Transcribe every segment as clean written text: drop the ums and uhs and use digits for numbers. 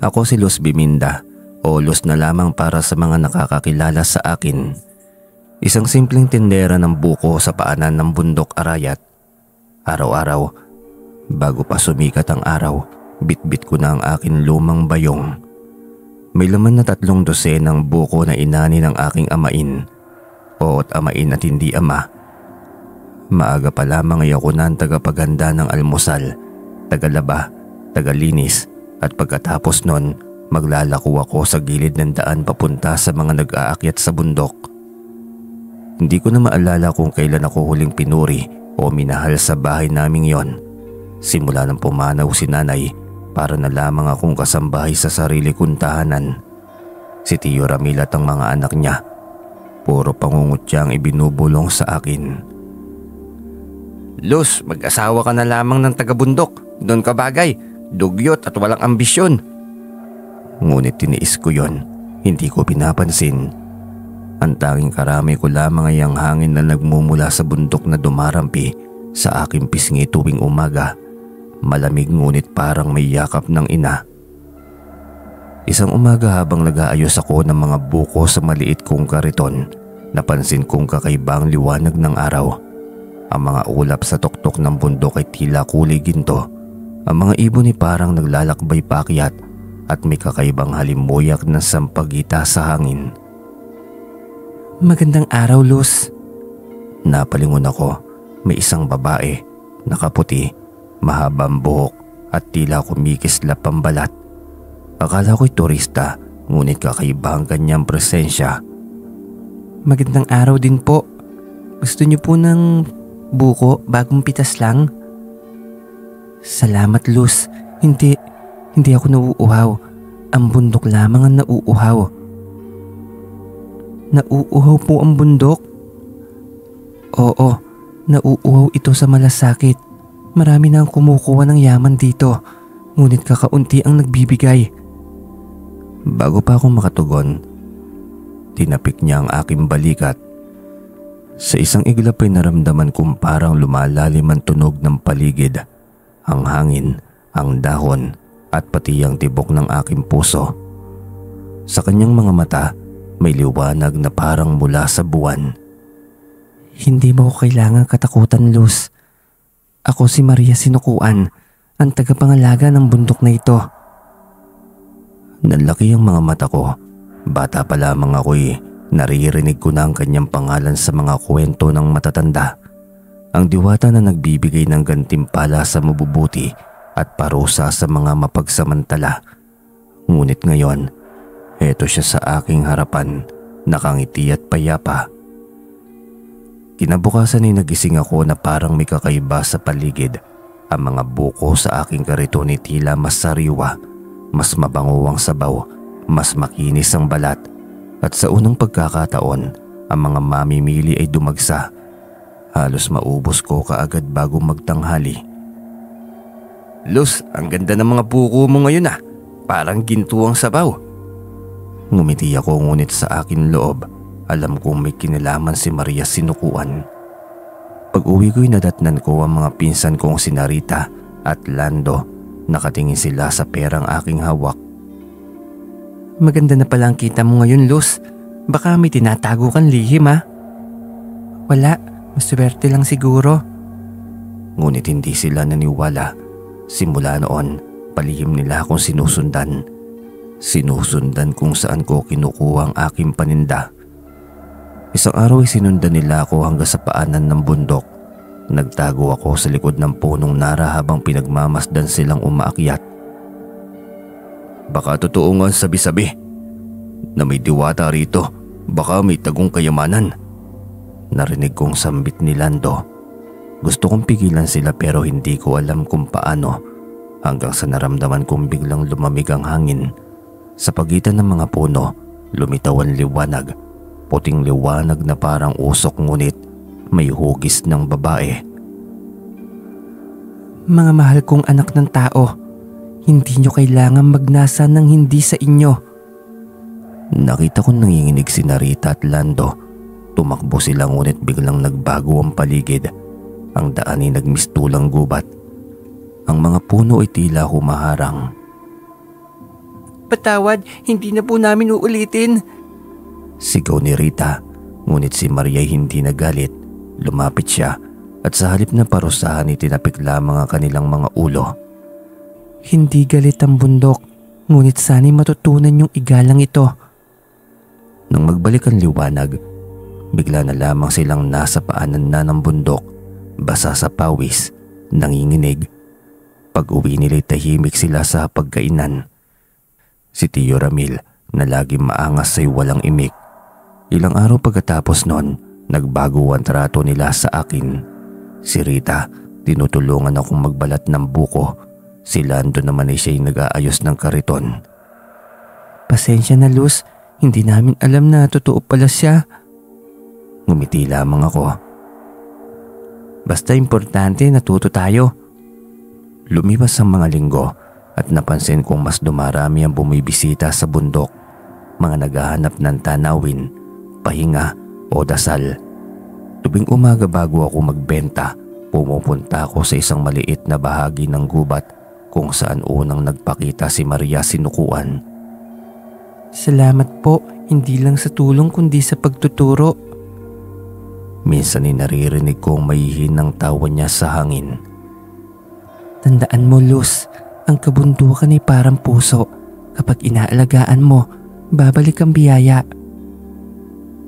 Ako si Luz Biminda o Luz na lamang para sa mga nakakakilala sa akin. Isang simpleng tindera ng buko sa paanan ng bundok Arayat. Araw-araw, bago pa sumikat ang araw, bitbit ko na ang akin lumang bayong. May laman na 3 dosenang buko na inani ng aking amain. Oot amain at hindi ama. Maaga pa lamang ay ako na ang tagapaganda ng almusal, tagalaba, tagalinis at pagkatapos nun, maglalako ako sa gilid ng daan papunta sa mga nag-aakyat sa bundok. Hindi ko na maalala kung kailan ako huling pinuri o minahal sa bahay naming yon. Simula nang pumanaw si nanay, para na lamang akong kasambahay sa sarili kong tahanan. Si Tio Ramil at ang mga anak niya, puro pangungutya ang ibinubulong sa akin. Luz, mag-asawa ka na lamang ng taga-bundok. Doon ka bagay. Dugyot at walang ambisyon. Ngunit tiniis ko yon, hindi ko pinapansin. Ang tanging karami ko lamang ay ang hangin na nagmumula sa bundok na dumarampi sa aking pisngi tuwing umaga. Malamig ngunit parang may yakap ng ina. Isang umaga habang nag-aayos ako ng mga buko sa maliit kong kariton, napansin kong kakaibang liwanag ng araw. Ang mga ulap sa tuktok ng bundok ay tila kulay ginto. Ang mga ibon ay parang naglalakbay paakyat at may kakaibang halimuyak na sampagita sa hangin. Magandang araw, Luz. Napalingon ako. May isang babae, nakaputi, mahabang buhok at tila kumikislap ang balat. Akala ko'y turista, ngunit kakaiba ang kanyang presensya. Magandang araw din po. Gusto niyo po ng buko bagong pitas lang? Salamat, Luz. Hindi ako nauuhaw. Ang bundok lamang ang nauuhaw. Nauuhaw po ang bundok? Oo, nauuhaw ito sa malasakit. Marami na ang kumukuha ng yaman dito, ngunit kakaunti ang nagbibigay. Bago pa ako makatugon, tinapik niya ang aking balikat. Sa isang iglap ay naramdaman kong parang lumalalim ang tunog ng paligid. Ang hangin, ang dahon at pati ang tibok ng aking puso. Sa kanyang mga mata, may liwanag na parang mula sa buwan. Hindi mo ko kailangang katakutan, Luz. Ako si Maria Sinukuan, ang tagapangalaga ng bundok na ito. Nanlaki ang mga mata ko. Bata pa lamang ako'y naririnig ko na ang kanyang pangalan sa mga kwento ng matatanda. Ang diwata na nagbibigay ng gantimpala sa mabubuti at parusa sa mga mapagsamantala. Ngunit ngayon, eto siya sa aking harapan, nakangiti at payapa. Kinabukasan ay nagising ako na parang may kakaiba sa paligid. Ang mga buko sa aking kariton ay tila mas sariwa, mas mabango ang sabaw, mas makinis ang balat. At sa unang pagkakataon, ang mga mamimili ay dumagsa. Halos maubos ko kaagad bago magtanghali. Luz, ang ganda ng mga buko mo ngayon ah. Parang ginto ang sabaw. Ngumiti ako ngunit sa akin loob, alam kong may kinalaman si Maria Sinukuan. Pag-uwi ko'y nadatnan ko ang mga pinsan kong si Narita at Lando. Nakatingin sila sa perang aking hawak. Maganda na pala ang kita mo ngayon, Luz. Baka may tinatago kang lihim ah. Wala. Maswerte lang siguro. Ngunit hindi sila naniwala. Simula noon, palihim nila akong sinusundan. Sinusundan kung saan ko kinukuha ang aking paninda. Isang araw ay sinundan nila ako hanggang sa paanan ng bundok. Nagtago ako sa likod ng punong nara habang pinagmamasdan silang umaakyat. Baka totoo nga sabi-sabi na may diwata rito. Baka may tagong kayamanan. Narinig kong sambit ni Lando. Gusto kong pigilan sila pero hindi ko alam kung paano, hanggang sa naramdaman kong biglang lumamig ang hangin. Sa pagitan ng mga puno, lumitaw ang liwanag. Puting liwanag na parang usok ngunit may hugis ng babae. Mga mahal kong anak ng tao, hindi nyo kailangan magnasa ng hindi sa inyo. Nakita kong nanginginig si Narita at Lando. Tumakbo sila ngunit biglang nagbago ang paligid. Ang daan ay nagmistulang gubat. Ang mga puno ay tila humaharang. Patawad, hindi na po namin uulitin. Sigaw ni Rita, ngunit si Maria ay hindi nagalit. Lumapit siya at sa halip na parusahan itinapik lamang ang kanilang mga ulo. Hindi galit ang bundok, ngunit sana'y matutunan yung igalang ito. Nang magbalik ang liwanag, bigla na lamang silang nasa paanan na ng bundok, basa sa pawis, nanginginig. Pag-uwi nila'y tahimik sila sa pagkainan. Si Tio Ramil na laging maangas ay walang imik. Ilang araw pagkatapos nun, nagbago ang trato nila sa akin. Si Rita, tinutulungan akong magbalat ng buko. Si Lando naman ay siya'y nag-aayos ng kariton. Pasensya na Luz, hindi namin alam na totoo pala siya. Ngumiti lamang ako. Basta importante natuto tayo. Lumipas ang mga linggo at napansin kong mas dumarami ang bumibisita sa bundok. Mga naghahanap ng tanawin, pahinga o dasal. Tuwing umaga bago ako magbenta, pumupunta ako sa isang maliit na bahagi ng gubat kung saan unang nagpakita si Maria Sinukuan. Salamat po, hindi lang sa tulong kundi sa pagtuturo. Minsan ay naririnig kong mahihinang tawa niya sa hangin. Tandaan mo Luz, ang kabundukan ay parang puso. Kapag inaalagaan mo, babalik ang biyaya.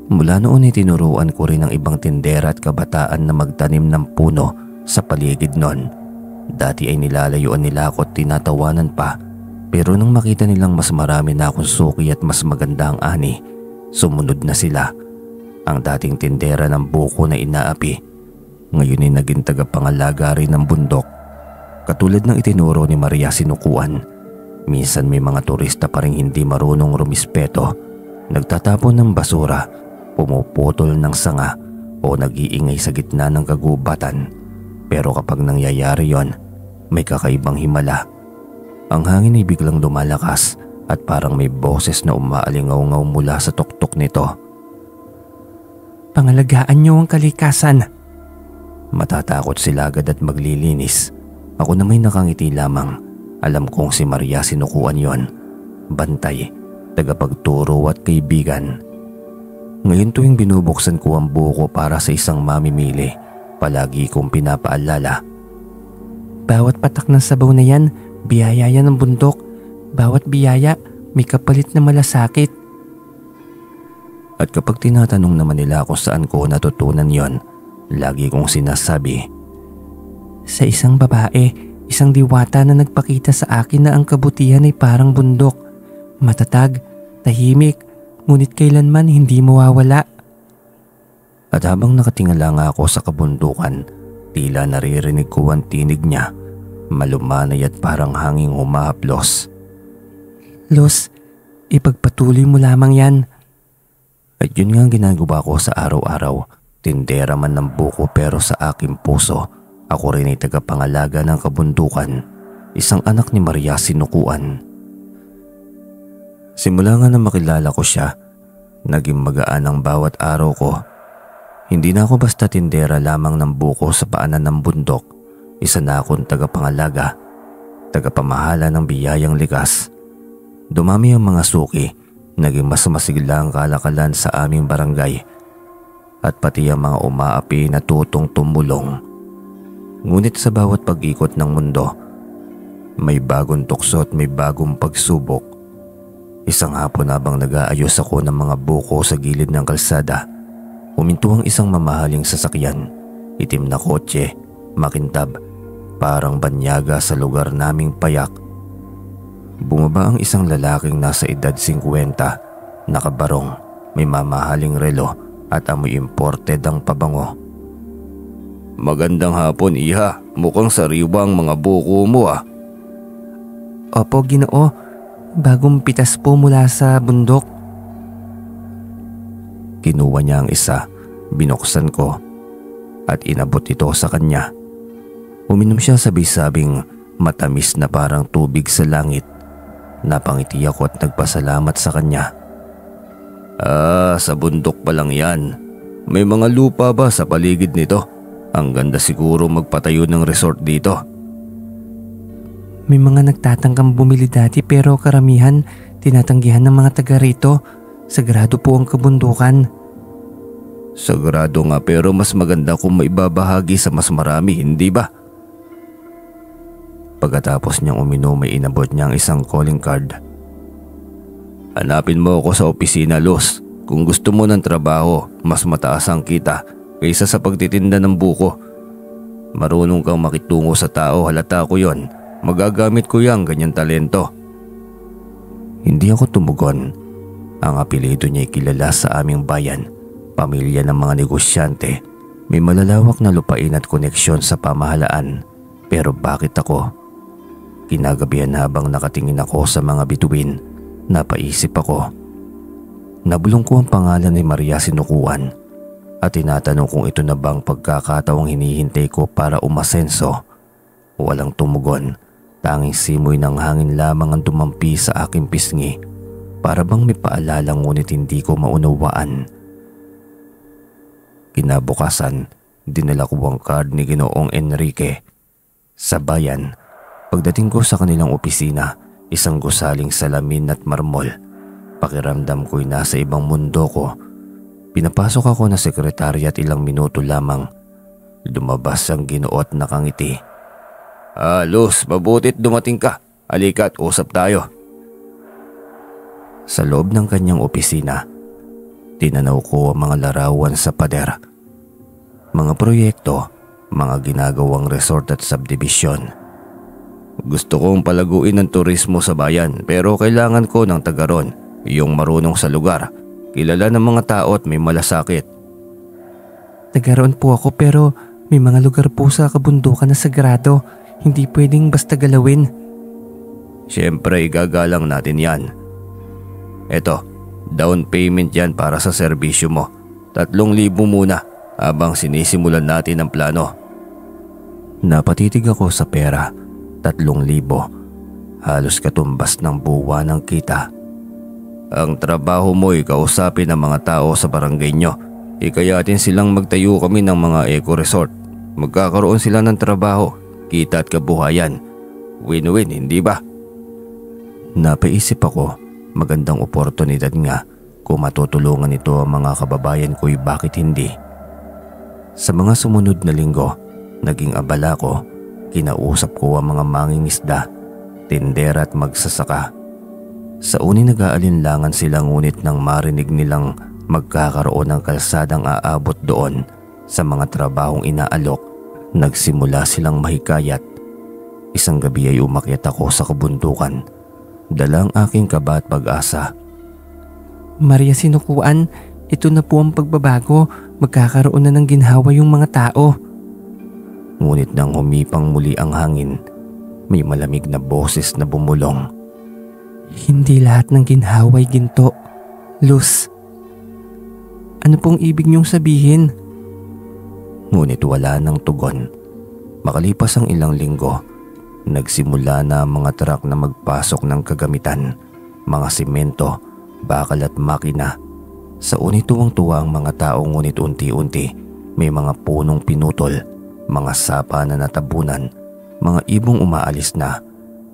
Mula noon ay tinuruan ko rin ang ibang tindera at kabataan na magtanim ng puno sa paligid nun. Dati ay nilalayuan nila ako at tinatawanan pa, pero nang makita nilang mas marami na akong suki at mas maganda ang ani, sumunod na sila. Ang dating tindera ng buko na inaapi, ngayon ay naging tagapangalaga rin ng bundok. Katulad ng itinuro ni Maria Sinukuan, minsan may mga turista pa rin hindi marunong rumispeto, nagtatapon ng basura, pumuputol ng sanga o nag-iingay sa gitna ng kagubatan. Pero kapag nangyayari yon, may kakaibang himala. Ang hangin ay biglang lumalakas at parang may boses na umaalingaw-ngaw mula sa tuktok nito. Pangalagaan niyo ang kalikasan. Matatakot sila agad at maglilinis. Ako na may nakangiti lamang. Alam kong si Maria Sinukuan yon. Bantay, tagapagturo at kaibigan. Ngayon tuwing binubuksan ko ang buko para sa isang mamimili, palagi kong pinapaalala. Bawat patak ng sabaw na yan, biyaya yan ng bundok. Bawat biyaya, may kapalit na malasakit. At kapag tinatanong naman nila kung saan ko natutunan yon, lagi kong sinasabi, sa isang babae, isang diwata na nagpakita sa akin na ang kabutihan ay parang bundok. Matatag, tahimik, ngunit kailanman hindi mawawala. At habang nakatingala nga ako sa kabundukan, tila naririnig ko ang tinig niya, malumanay at parang hanging humahaplos. Luz, ipagpatuloy mo lamang yan. At yun nga ang ginagawa ko sa araw-araw, tindera man ng buko pero sa aking puso, ako rin ay tagapangalaga ng kabundukan, isang anak ni Maria Sinukuan. Simula nga na makilala ko siya, naging magaan ang bawat araw ko. Hindi na ako basta tindera lamang ng buko sa paanan ng bundok, isa na akong tagapangalaga, tagapamahala ng biyayang likas. Dumami ang mga suki, naging mas masigla ang kalakalan sa aming barangay, at pati ang mga umaapi na tutong tumulong. Ngunit sa bawat pag-ikot ng mundo, may bagong tukso at may bagong pagsubok. Isang hapon habang nag-aayos ako ng mga buko sa gilid ng kalsada, huminto ang isang mamahaling sasakyan, itim na kotse, makintab, parang banyaga sa lugar naming payak. Bumaba ang isang lalaking nasa edad 50, nakabarong, may mamahaling relo at amoy imported ang pabango. Magandang hapon, iha. Mukhang sariwa ang mga buko mo ah. Opo, Ginoo. Bagong pitas po mula sa bundok. Kinuha niya ang isa, binuksan ko at inabot ito sa kanya. Uminom siya sabay-sabing matamis na parang tubig sa langit. Napangiti ako at nagpasalamat sa kanya. Sa bundok pa lang yan. May mga lupa ba sa paligid nito? Ang ganda siguro magpatayo ng resort dito. May mga nagtatangkang bumili dati pero karamihan tinatanggihan ng mga taga rito. Sagrado po ang kabundukan. Sagrado nga pero mas maganda kung maibabahagi sa mas marami, hindi ba? Pagkatapos niyang uminom ay inabot niya ang isang calling card. Hanapin mo ako sa opisina, Luz. Kung gusto mo ng trabaho, mas mataas ang kita kaysa sa pagtitinda ng buko. Marunong kang makitungo sa tao, halata ko yon. Magagamit ko yang ganyang talento. Hindi ako tumugon. Ang apelyido niya ay kilala sa aming bayan. Pamilya ng mga negosyante. May malalawak na lupain at koneksyon sa pamahalaan. Pero bakit ako? Kinagabihan habang nakatingin ako sa mga bituin, napaisip ako. Nabulong ko ang pangalan ni Maria Sinukuan at tinatanong kung ito na bang pagkakataong hinihintay ko para umasenso. Walang tumugon. Tanging simoy ng hangin lamang ang dumampi sa aking pisngi. Para bang may paalala ngunit hindi ko maunawaan. Kinabukasan, dinala ko ang card ni Ginoong Enrique. Sa bayan, pagdating ko sa kanilang opisina, isang gusaling salamin at marmol. Pakiramdam ko'y nasa ibang mundo ko. Pinapasok ako na sekretarya at ilang minuto lamang. Lumabas ang Ginoo at nakangiti. Luz, mabutit dumating ka. Halika't usap tayo. Sa loob ng kanyang opisina, tinanaw ko ang mga larawan sa pader. Mga proyekto, mga ginagawang resort at subdivision. Gusto kong palaguin ang turismo sa bayan pero kailangan ko ng taga ron, yung marunong sa lugar, kilala ng mga tao at may malasakit. Taga roon po ako pero may mga lugar po sa kabundukan na sagrado. Hindi pwedeng basta galawin. Siyempre igagalang natin yan. Eto, down payment yan para sa serbisyo mo. 3,000 muna habang sinisimulan natin ang plano. Napatitig ako sa pera. 3,000. Halos katumbas ng buwan ng kita. Ang trabaho mo ay kausapin ang mga tao sa barangay nyo. Ikayatin silang magtayo kami ng mga eco-resort. Magkakaroon sila ng trabaho, kita at kabuhayan. Win-win, hindi ba? Napaisip ako, magandang oportunidad nga kung matutulungan ito ang mga kababayan ko'y bakit hindi. Sa mga sumunod na linggo, naging abala ko. Kinausap ko ang mga mangingisda, tindera at magsasaka. Sa uni nag-aalinlangan sila ngunit nang marinig nilang magkakaroon ng kalsadang aabot doon sa mga trabahong inaalok, nagsimula silang mahikayat. Isang gabi ay umakyat ako sa kabundukan. Dala ang aking kaba at pag-asa. Maria Sinukuan, ito na po ang pagbabago. Magkakaroon na ng ginhawa yung mga tao. Ngunit nang humipang muli ang hangin, may malamig na boses na bumulong. Hindi lahat ng ginhawa'y ginto, Luz. Ano pong ibig niyong sabihin? Ngunit wala nang tugon. Makalipas ang ilang linggo, nagsimula na ang mga truck na magpasok ng kagamitan, mga simento, bakal at makina. Sa uni tuwang-tuwa ang mga tao ngunit unti-unti may mga punong pinutol, mga sapa na natabunan, mga ibong umaalis na.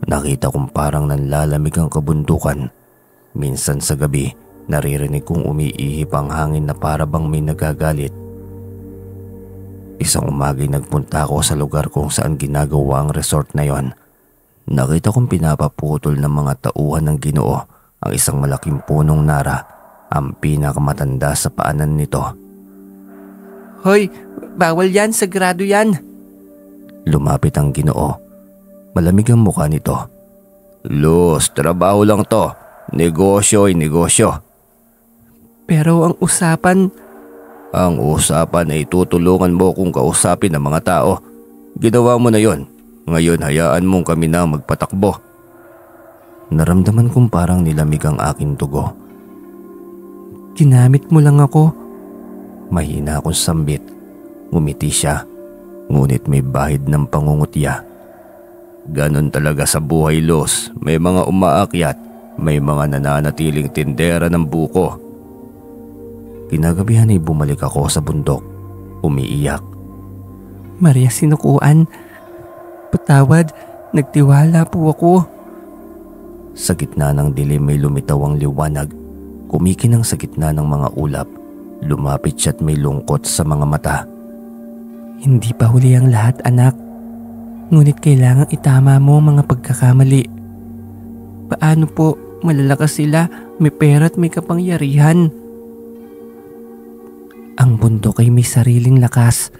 Nakita kong parang nanlalamig ang kabundukan. Minsan sa gabi, naririnig kong umiihip ang hangin na para bang may nagagalit. Isang umaga'y nagpunta ako sa lugar kung saan ginagawa ang resort na yon. Nakita kong pinapaputol ng mga tauhan ng Ginoo ang isang malaking punong nara, ang pinakamatanda sa paanan nito. Hoy, bawal yan, sagrado yan. Lumapit ang Ginoo. Malamig ang mukha nito. Luz, trabaho lang to. Negosyo ay negosyo. Pero ang usapan... Ang usapan ay tutulungan mo kung kausapin ng mga tao. Ginawa mo na yon. Ngayon hayaan mong kami na magpatakbo. Naramdaman kong parang nilamig ang aking dugo. Ginamit mo lang ako. Mahina akong sambit. Ngumiti siya. Ngunit may bahid ng pangungutya. Ganon talaga sa buhay, Luz. May mga umaakyat. May mga nananatiling tindera ng buko. Kinagabihan ay bumalik ako sa bundok. Umiiyak. Maria Sinukuan, patawad, nagtiwala po ako. Sa gitna ng dilim may lumitaw ang liwanag. Kumikinang sa gitna ng mga ulap. Lumapit siya at may lungkot sa mga mata. Hindi pa huli ang lahat, anak. Ngunit kailangang itama mo ang mga pagkakamali. Paano po? Malalakas sila, may pera at may kapangyarihan. Ang bundok ay may sariling lakas.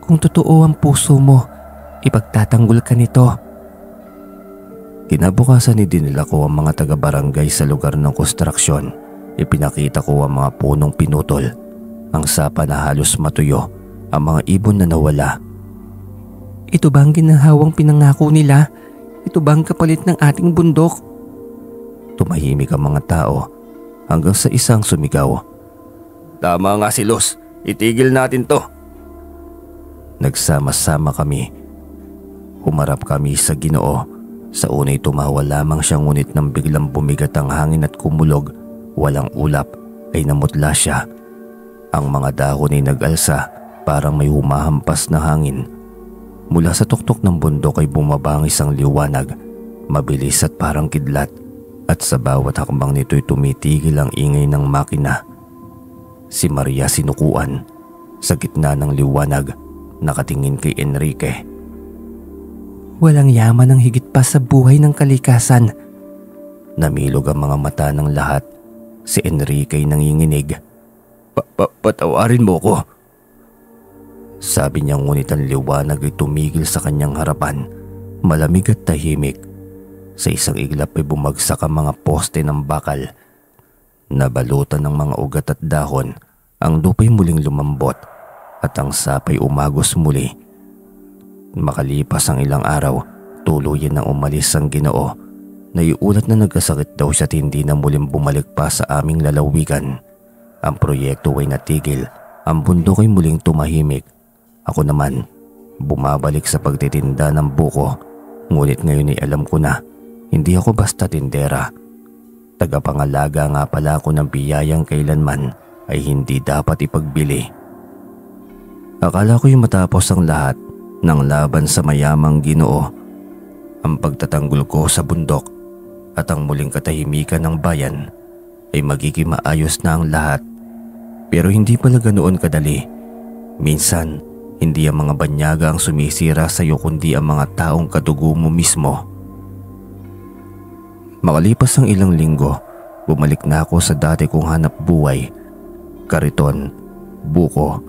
Kung totoo ang puso mo, ipagtatanggol ka nito. Kinabukasan dinila ko ang mga taga-barangay sa lugar ng konstruksyon. Ipinakita ko ang mga punong pinutol, ang sapa na halos matuyo, ang mga ibon na nawala. Ito ba ang ginahawang pinangako nila? Ito ba ang kapalit ng ating bundok? Tumahimik ang mga tao hanggang sa isang sumigaw. Tama nga si Luz, itigil natin to. Nagsama-sama kami. Humarap kami sa Ginoo. Sa unay tumawa lamang siya, ngunit nang biglang bumigat ang hangin at kumulog, walang ulap, ay namutla siya. Ang mga dahon ay nag-alsa, parang may humahampas na hangin. Mula sa tuktok ng bundok ay bumaba ang isang liwanag, mabilis at parang kidlat, at sa bawat hakbang nito'y tumitigil ang ingay ng makina. Si Maria Sinukuan, sa gitna ng liwanag, nakatingin kay Enrique. Walang yaman ang higit pa sa buhay ng kalikasan. Namilog ang mga mata ng lahat. Si Enrique ay nanginginig. Patawarin mo ko. Sabi niya, ngunit ang liwanag ay tumigil sa kanyang harapan. Malamig at tahimik. Sa isang iglap ay bumagsak ang mga poste ng bakal. Nabalutan ng mga ugat at dahon. Ang lupa'y muling lumambot at ang sapay umagos muli. Makalipas ang ilang araw, tuluyan nang umalis ang Ginoo. Naiulat na nagkasakit daw siya at hindi na muling bumalik pa sa aming lalawigan. Ang proyekto ay natigil. Ang bundok ay muling tumahimik. Ako naman, bumabalik sa pagtitinda ng buko. Ngunit ngayon ay alam ko na, hindi ako basta tindera. Tagapangalaga nga pala ako ng biyayang kailanman ay hindi dapat ipagbili. Akala ko'y matapos ang lahat ng laban sa mayamang Ginoo, ang pagtatanggol ko sa bundok at ang muling katahimikan ng bayan ay magiging maayos na ang lahat. Pero hindi pala ganoon kadali. Minsan, hindi ang mga banyaga ang sumisira sa iyo kundi ang mga taong kadugo mo mismo. Makalipas ang ilang linggo, bumalik na ako sa dati kong hanap buhay. Kariton, buko,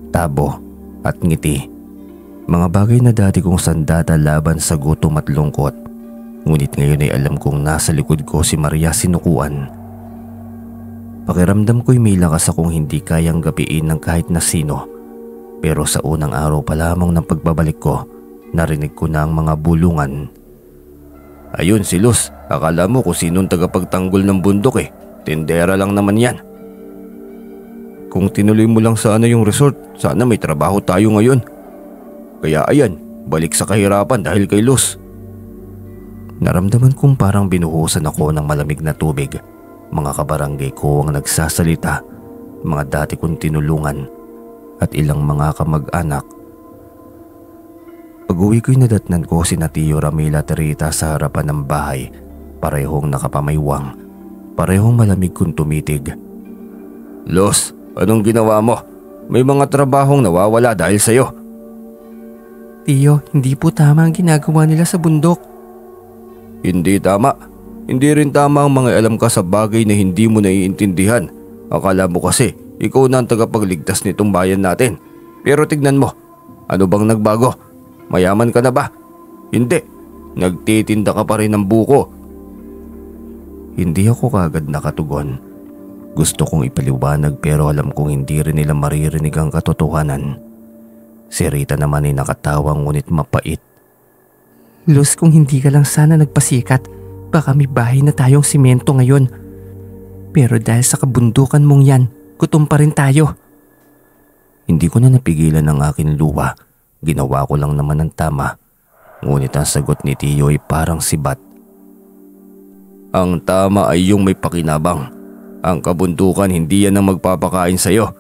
tabo at ngiti. Mga bagay na dati kong sandata laban sa gutom at lungkot. Ngunit ngayon ay alam kong nasa likod ko si Maria Sinukuan. Pakiramdam ko'y may lakas akong hindi kayang gapiin ng kahit na sino. Pero sa unang araw pa lamang ng pagbabalik ko, narinig ko na ang mga bulungan. Ayun si Luz, akala mo kung sinong tagapagtanggol ng bundok eh. Tindera lang naman yan. Kung tinuloy mo lang sana yung resort, sana may trabaho tayo ngayon. Kaya ayan, balik sa kahirapan dahil kay Luz. Naramdaman kong parang binuhusan ako ng malamig na tubig. Mga kabarangay ko ang nagsasalita, mga dati kong tinulungan at ilang mga kamag-anak. Pag-uwi ko'y nadatnan ko si Tio Ramil at Rita sa harapan ng bahay. Parehong nakapamaywang, parehong malamig kong tumitig. Luz, anong ginawa mo? May mga trabahong nawawala dahil sa'yo. Tio, hindi po tama ang ginagawa nila sa bundok. Hindi tama. Hindi rin tama ang mga alam ka sa bagay na hindi mo naiintindihan. Akala mo kasi ikaw na ang tagapagligtas nitong bayan natin. Pero tignan mo, ano bang nagbago? Mayaman ka na ba? Hindi. Nagtitinda ka pa rin ng buko. Hindi ako kagad nakatugon. Gusto kong ipaliwanag pero alam kong hindi rin nila maririnig ang katotohanan. Si Rita naman ay nakatawa ngunit mapait. Luz, kung hindi ka lang sana nagpasikat, baka may bahay na tayong simento ngayon. Pero dahil sa kabundukan mong yan, gutom pa rin tayo. Hindi ko na napigilan ang aking luha. Ginawa ko lang naman ang tama. Ngunit ang sagot ni Tio ay parang sibat. Ang tama ay yung may pakinabang. Ang kabundukan hindi yan ang magpapakain sa'yo.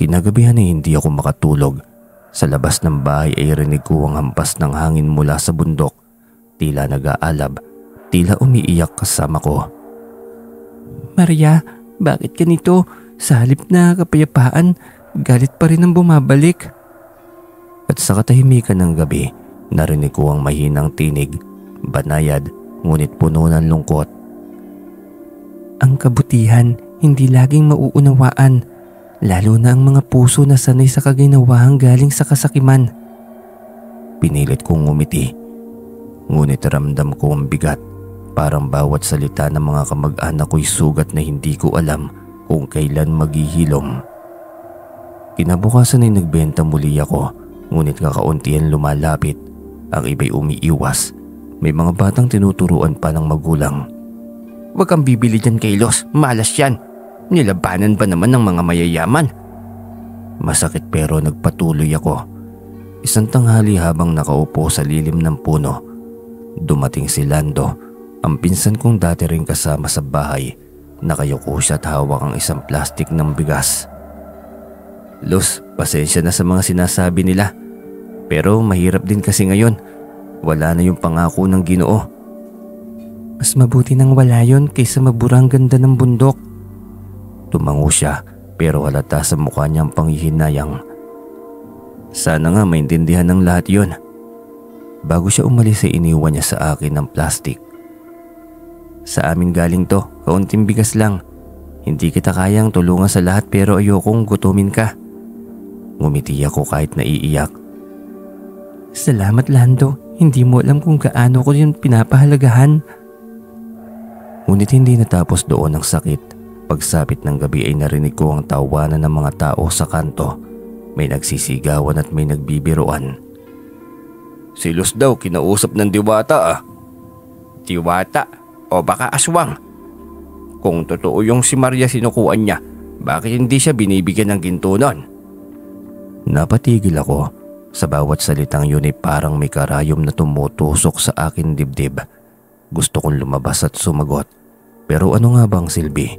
Kinagabihan ay hindi ako makatulog. Sa labas ng bahay ay rinig ko ang hampas ng hangin mula sa bundok. Tila nag-aalab, tila umiiyak kasama ko. Maria, bakit ganito? Sa halip na kapayapaan, galit pa rin ang bumabalik. At sa katahimikan ng gabi, narinig ko ang mahinang tinig, banayad ngunit puno ng lungkot. Ang kabutihan hindi laging mauunawaan, lalo na ang mga puso na sanay sa kaginawahang galing sa kasakiman. Pinilit kong ngumiti, ngunit ramdam ko ang bigat. Parang bawat salita ng mga kamag-anak ko'y sugat na hindi ko alam kung kailan maghihilom. Kinabukasan ay nagbenta muli ako, ngunit kakauntian lumalapit. Ang iba'y umiiwas. May mga batang tinuturuan pa ng magulang. Huwag kang bibili dyan, Kailos. Malas yan. Nilabanan pa naman ng mga mayayaman. Masakit pero nagpatuloy ako. Isang tanghali habang nakaupo sa lilim ng puno, dumating si Lando, ang pinsan kong dati ring kasama sa bahay. Nakayuko siya at hawak ang isang plastik ng bigas. Luz, pasensya na sa mga sinasabi nila. Pero mahirap din kasi ngayon. Wala na yung pangako ng Ginoo. Mas mabuti nang wala yun kaysa maburang ganda ng bundok. Tumango siya pero halata sa mukha niyang panghihinayang. Sana nga maintindihan ng lahat yun. Bago siya umalis ay iniwan niya sa akin ng plastik. Sa amin galing to, kaunting bigas lang. Hindi kita kayang tulungan sa lahat pero ayokong gutumin ka. Ngumiti ako kahit naiiyak. Salamat, Lando. Hindi mo alam kung gaano ko yun pinapahalagahan. Ngunit hindi natapos doon ang sakit. Pagsapit ng gabi ay narinig ko ang tawanan ng mga tao sa kanto. May nagsisigawan at may nagbibiruan. Si Luz daw kinausap ng diwata ah. Diwata? O baka aswang? Kung totoo yung si Maria sinukuan niya, bakit hindi siya binibigyan ng ginto nun? Napatigil ako. Sa bawat salitang yun ay parang may karayom na tumutusok sa akin dibdib. Gusto kong lumabas at sumagot. Pero ano nga bang silbi?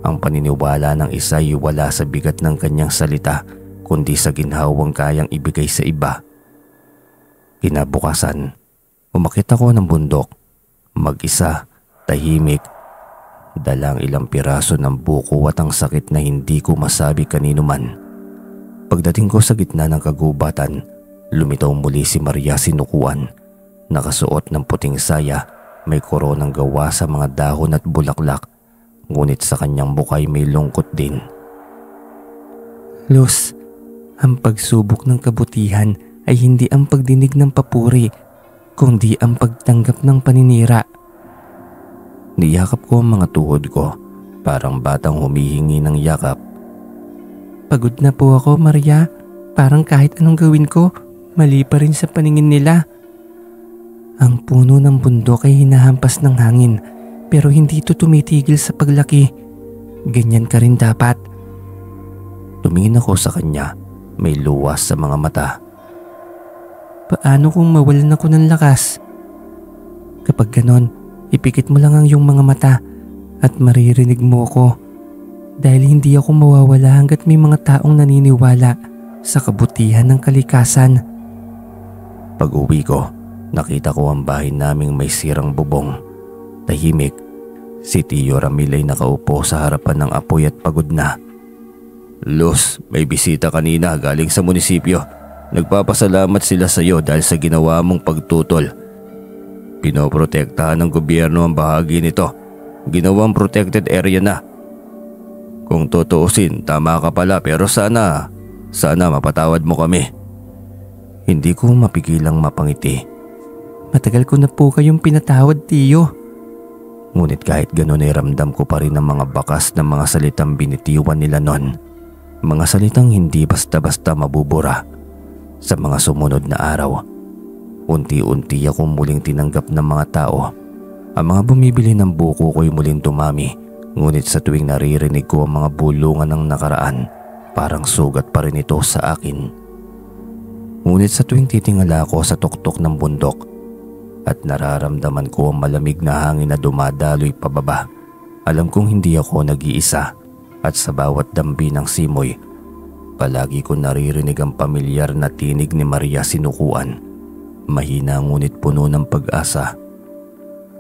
Ang paniniwala ng isa ay wala sa bigat ng kanyang salita, kundi sa ginhawang kayang ibigay sa iba. Kinabukasan, umakyat ako ng bundok. Mag-isa, tahimik. Dalang ilang piraso ng buko at ang sakit na hindi ko masabi kanino man. Pagdating ko sa gitna ng kagubatan, lumitaw muli si Maria sinukuan. Nakasuot ng puting saya, may koronang gawa sa mga dahon at bulaklak. Ngunit sa kanyang mukay may lungkot din. Luz, ang pagsubok ng kabutihan ay hindi ang pagdinig ng papuri, kundi ang pagtanggap ng paninira. Niyakap ko ang mga tuhod ko, parang batang humihingi ng yakap. Pagod na po ako, Maria. Parang kahit anong gawin ko, mali pa rin sa paningin nila. Ang puno ng bundok ay hinahampas ng hangin, pero hindi ito tumitigil sa paglaki. Ganyan ka rin dapat. Tumingin ako sa kanya, may luwas sa mga mata. Paano kung mawalan ako ng lakas? Kapag ganon, ipikit mo lang ang iyong mga mata at maririnig mo ako. Dahil hindi ako mawawala hanggat may mga taong naniniwala sa kabutihan ng kalikasan. Pag-uwi ko, nakita ko ang bahay naming may sirang bubong. Tahimik, si Tio Ramil ay nakaupo sa harapan ng apoy at pagod na. Luz, may bisita kanina galing sa munisipyo. Nagpapasalamat sila sa iyo dahil sa ginawa mong pagtutol. Pinoprotektahan ng gobyerno ang bahagi nito. Ginawang protected area na. Kung tutuusin, tama ka pala pero sana mapatawad mo kami. Hindi ko mapigilang mapangiti. Matagal ko na po kayong pinatawad, Tio. Ngunit kahit gano'n ay ramdam ko pa rin ang mga bakas ng mga salitang binitiwan nila noon. Mga salitang hindi basta-basta mabubura. Sa mga sumunod na araw, unti-unti akong muling tinanggap ng mga tao. Ang mga bumibili ng buko ko'y muling dumami. Ngunit sa tuwing naririnig ko ang mga bulungan ng nakaraan, parang sugat pa rin ito sa akin. Ngunit sa tuwing titingala ako sa tuktok ng bundok at nararamdaman ko ang malamig na hangin na dumadaloy pababa, alam kong hindi ako nag-iisa at sa bawat dambi ng simoy, Palagi ko naririnig ang pamilyar na tinig ni Maria Sinukuan. Mahina ngunit puno ng pag-asa.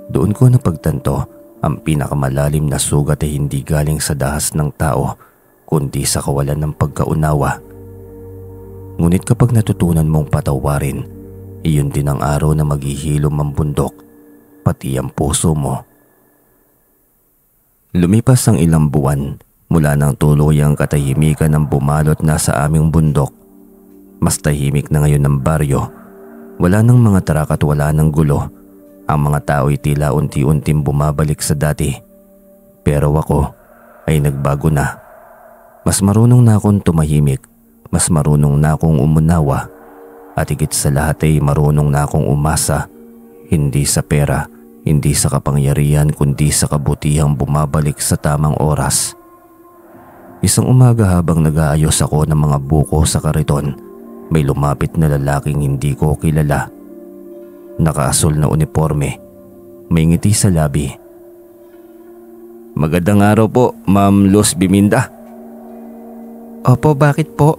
Doon ko napagtanto ang pinakamalalim na sugat ay hindi galing sa dahas ng tao kundi sa kawalan ng pagkaunawa. Ngunit kapag natutunan mong patawarin, iyon din ang araw na maghihilom ang bundok, pati ang puso mo. Lumipas ang ilang buwan mula nang tuluyang katahimikan ng bumalot na sa aming bundok. Mas tahimik na ngayon ang baryo. Wala nang mga trak at wala nang gulo. Ang mga tao'y tila unti-unting bumabalik sa dati. Pero ako ay nagbago na. Mas marunong na akong tumahimik. Mas marunong na akong umunawa. At higit sa lahat ay marunong na akong umasa. Hindi sa pera, hindi sa kapangyarihan kundi sa kabutihang bumabalik sa tamang oras. Isang umaga habang nag-aayos ako ng mga buko sa kariton, may lumapit na lalaking hindi ko kilala. Nakaasul na uniforme, may ngiti sa labi. "Magandang araw po, Ma'am Luz Biminda." Opo, bakit po?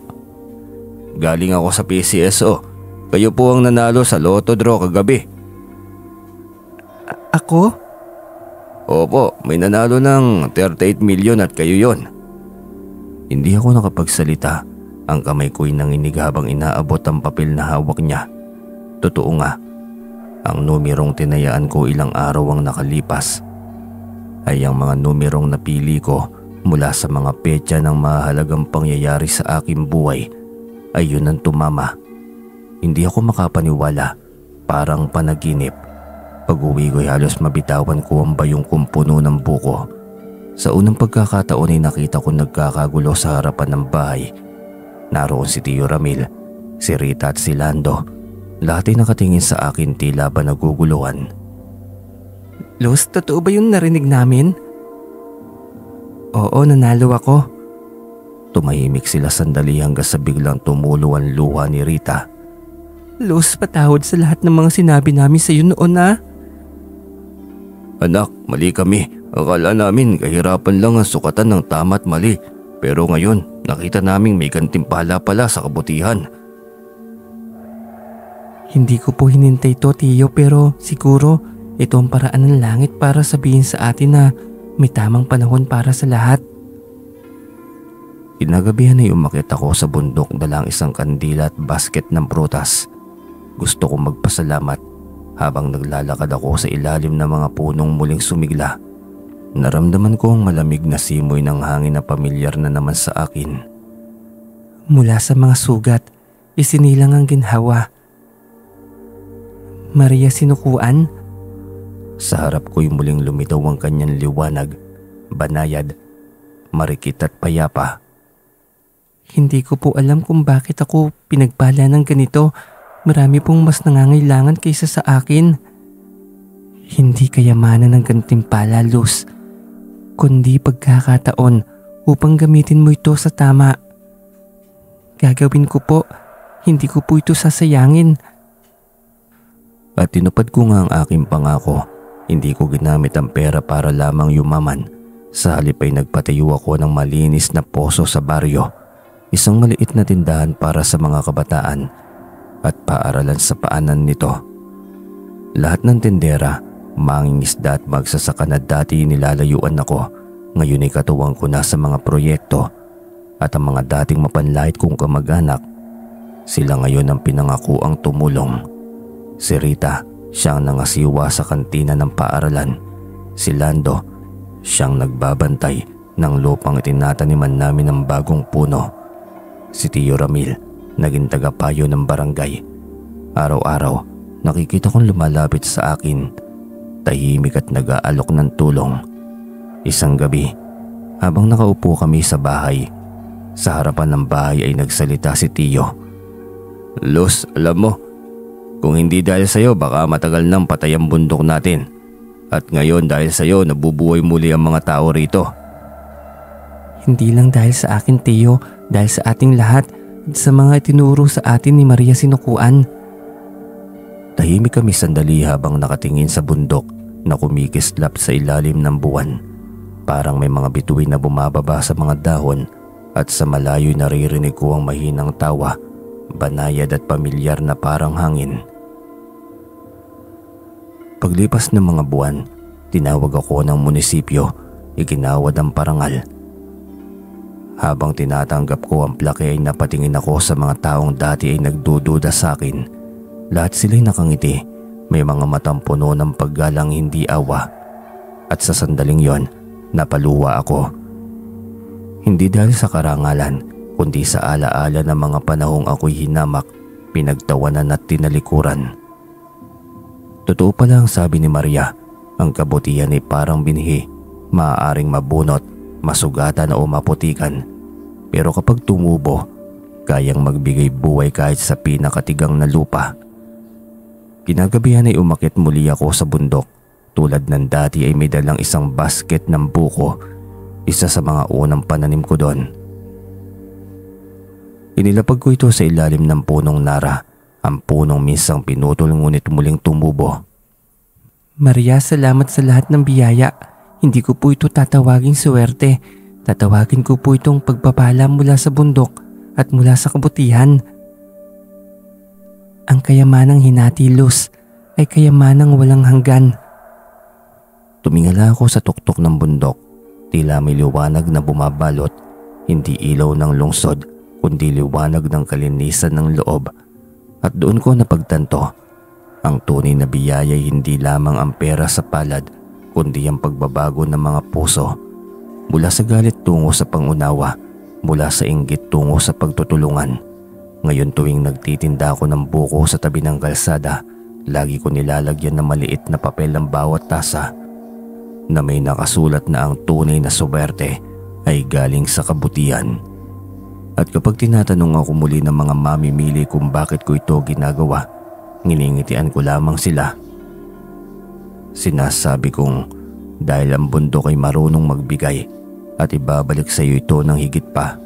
"Galing ako sa PCSO. Kayo po ang nanalo sa Lotto Draw kagabi." Ako? "Opo, may nanalo ng 38 million at kayo yon." Hindi ako nakapagsalita. Ang kamay ko'y nanginig habang inaabot ang papel na hawak niya. Totoo nga, ang numerong tinayaan ko ilang araw ang nakalipas ay ang mga numerong napili ko mula sa mga petsa ng mahalagang pangyayari sa aking buhay ay yun ang tumama. Hindi ako makapaniwala, parang panaginip. Pag-uwi ko'y halos mabitawan ko ang bayong kong puno ng buko. Sa unang pagkakataon ay nakita ko nagkakagulo sa harapan ng bahay. Naroon si Tio Ramil, si Rita at si Lando. Lahat ay nakatingin sa akin tila ba naguguluhan. Luz, totoo ba yung narinig namin? Oo, nanalo ako. Tumahimik sila sandali hanggang sa biglang tumulo ang luha ni Rita. Luz, patawad sa lahat ng mga sinabi namin sa iyo noon na. "Anak, mali kami. Akala namin kahirapan lang ang sukatan ng tama at mali. Pero ngayon, nakita naming may gantimpala pala sa kabutihan." Hindi ko po hinintay to, Tio, pero siguro ito ang paraan ng langit para sabihin sa atin na may tamang panahon para sa lahat. Kinagabihan ay umakyat ako sa bundok dala ang isang kandila at basket ng prutas. Gusto kong magpasalamat habang naglalakad ako sa ilalim ng mga punong muling sumigla. Naramdaman ko ang malamig na simoy ng hangin na pamilyar na naman sa akin. Mula sa mga sugat, isinilang ang ginhawa. Maria Sinukuan? Sa harap ko'y muling lumitaw ang kanyang liwanag, banayad, marikit at payapa. Hindi ko po alam kung bakit ako pinagpala ng ganito. Marami pong mas nangangailangan kaysa sa akin. Hindi kayamanan ng gantimpala, Luz, kundi pagkakataon upang gamitin mo ito sa tama. Gagawin ko po, hindi ko po ito sasayangin. At tinupad ko nga ang aking pangako. Hindi ko ginamit ang pera para lamang yumaman. Sa halip ay nagpatayo ako ng malinis na poso sa baryo. Isang maliit na tindahan para sa mga kabataan at paaralan sa paanan nito. Lahat ng tindera, mangingisda at magsasaka na dati nilalayuan ako, ngayon ay katuwang ko na sa mga proyekto. At ang mga dating mapanlait kong kamag-anak, sila ngayon ang pinangako ang tumulong. Si Rita, siyang nangasiwa sa kantina ng paaralan. Si Lando, siyang nagbabantay ng lupang itinataniman namin ng bagong puno. Si Tio Ramil, naging tagapayo ng barangay. Araw-araw, nakikita kong lumalapit sa akin, tahimik at nag-aalok ng tulong. Isang gabi, habang nakaupo kami sa bahay, sa harapan ng bahay ay nagsalita si Tio. "Luz, alam mo, kung hindi dahil sa'yo baka matagal nang patay ang bundok natin. At ngayon dahil sa'yo nabubuhay muli ang mga tao rito." Hindi lang dahil sa akin, Tio, dahil sa ating lahat at sa mga itinuro sa atin ni Maria Sinukuan. Tahimik kami sandali habang nakatingin sa bundok na kumikislap sa ilalim ng buwan. Parang may mga bituin na bumababa sa mga dahon at sa malayo naririnig ko ang mahinang tawa, banayad at pamilyar na parang hangin. Paglipas ng mga buwan, tinawag ako ng munisipyo, iginawad ang parangal. Habang tinatanggap ko ang plaque ay napatingin ako sa mga taong dati ay nagdududa sa akin. Lahat sila'y nakangiti, may mga matang puno ng paggalang hindi awa. At sa sandaling yon, napaluwa ako. Hindi dahil sa karangalan, kundi sa alaala ng mga panahong ako'y hinamak, pinagtawanan at tinalikuran. Totoo pala ang sabi ni Maria, ang kabutihan ay parang binhi, maaaring mabunot, masugatan o maputikan. Pero kapag tumubo, kayang magbigay buhay kahit sa pinakatigang na lupa. Kinagabihan ay umakyat muli ako sa bundok. Tulad ng dati ay may dalang isang basket ng buko, isa sa mga unang pananim ko doon. Inilapag ko ito sa ilalim ng punong nara, ang punong minsang pinutol ngunit muling tumubo. Maria, salamat sa lahat ng biyaya. Hindi ko po ito tatawaging swerte. Tatawagin ko po itong pagpapala mula sa bundok at mula sa kabutihan. Ang kayamanang hinatilos ay kayamanang walang hanggan. Tumingala ako sa tuktok ng bundok. Tila may liwanag na bumabalot, hindi ilaw ng lungsod, kundi liwanag ng kalinisan ng loob. At doon ko napagtanto, ang tunay na biyaya ay hindi lamang ang pera sa palad, kundi ang pagbabago ng mga puso. Mula sa galit tungo sa pangunawa, mula sa inggit tungo sa pagtutulungan. Ngayon tuwing nagtitinda ako ng buko sa tabi ng kalsada, lagi ko nilalagyan ng maliit na papel ang bawat tasa na may nakasulat na ang tunay na swerte ay galing sa kabutihan. At kapag tinatanong ako muli ng mga mamimili kung bakit ko ito ginagawa, nginingitian ko lamang sila. Sinasabi kong dahil ang bundok ay marunong magbigay at ibabalik sa iyo ito ng higit pa.